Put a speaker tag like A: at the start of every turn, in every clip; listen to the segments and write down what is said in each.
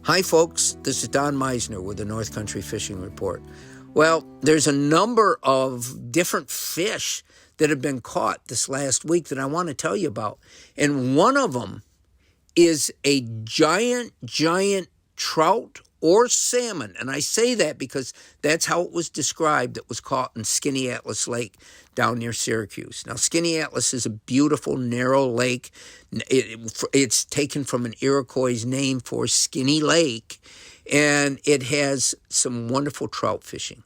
A: Hi, folks. This is Don Meisner with the North Country Fishing Report. Well, there's a number of different fish that have been caught this last week that I want to tell you about. And one of them is a giant trout or salmon. And I say that because that's how it was described. It was caught in Skinny Atlas Lake down near Syracuse. Now, Skinny Atlas is a beautiful, narrow lake. It's taken from an Iroquois name for Skinny Lake, and it has some wonderful trout fishing.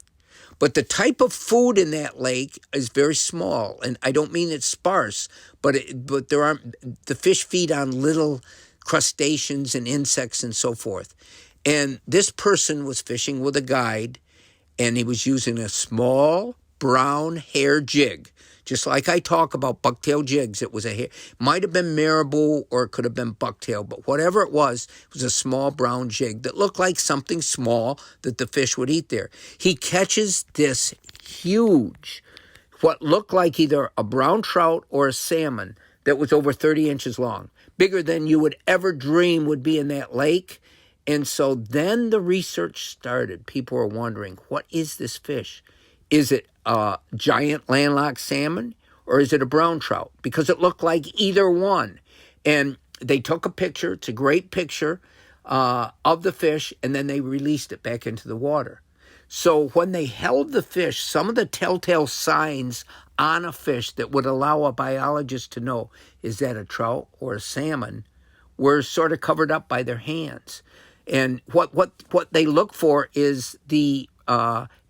A: But the type of food in that lake is very small, and I don't mean it's sparse, but the fish feed on little crustaceans and insects and so forth. And this person was fishing with a guide, and he was using a small brown hair jig. Just like I talk about bucktail jigs, it was a hair. Might have been marabou or it could have been bucktail, but whatever it was a small brown jig that looked like something small that the fish would eat there. He catches this huge, what looked like either a brown trout or a salmon that was over 30 inches long, bigger than you would ever dream would be in that lake. And so then the research started. People were wondering, what is this fish? Is it a giant landlocked salmon or is it a brown trout? Because it looked like either one. And they took a picture. It's a great picture of the fish, and then they released it back into the water. So when they held the fish, some of the telltale signs on a fish that would allow a biologist to know, is that a trout or a salmon, were sort of covered up by their hands. And what they look for is the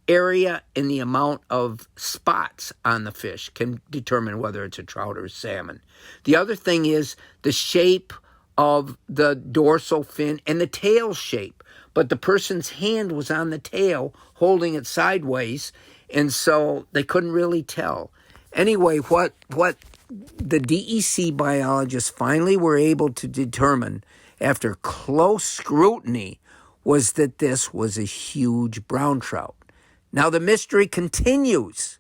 A: area and the amount of spots on the fish can determine whether it's a trout or a salmon. The other thing is the shape of the dorsal fin and the tail shape. But the person's hand was on the tail, holding it sideways, and so they couldn't really tell. Anyway, what the DEC biologists finally were able to determine after close scrutiny was that this was a huge brown trout. Now the mystery continues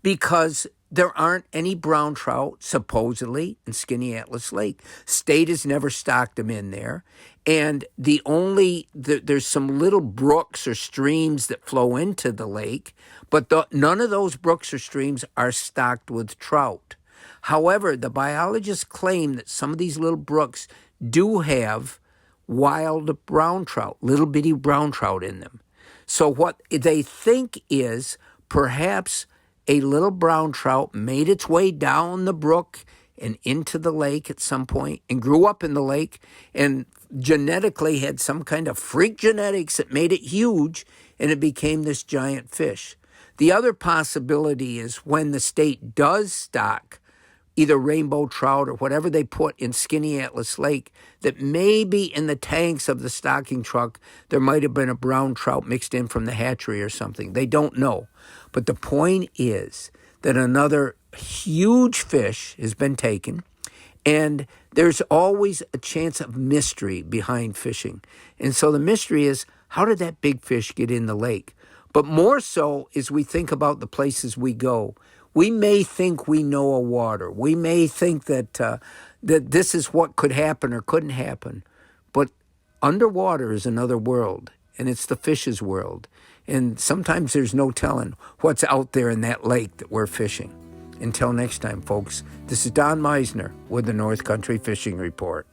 A: because there aren't any brown trout, supposedly, in Skinny Atlas Lake. State has never stocked them in there. And there's some little brooks or streams that flow into the lake, but none of those brooks or streams are stocked with trout. However, the biologists claim that some of these little brooks do have wild brown trout, little bitty brown trout in them. So what they think is perhaps a little brown trout made its way down the brook and into the lake at some point and grew up in the lake and genetically had some kind of freak genetics that made it huge, and it became this giant fish. The other possibility is when the state does stock either rainbow trout or whatever they put in Skinny Atlas Lake, that maybe in the tanks of the stocking truck, there might have been a brown trout mixed in from the hatchery or something. They don't know. But the point is that another huge fish has been taken, and there's always a chance of mystery behind fishing. And so the mystery is, how did that big fish get in the lake? But more so as we think about the places we go, we may think we know a water. We may think that that this is what could happen or couldn't happen. But underwater is another world, and it's the fish's world. And sometimes there's no telling what's out there in that lake that we're fishing. Until next time, folks, this is Don Meisner with the North Country Fishing Report.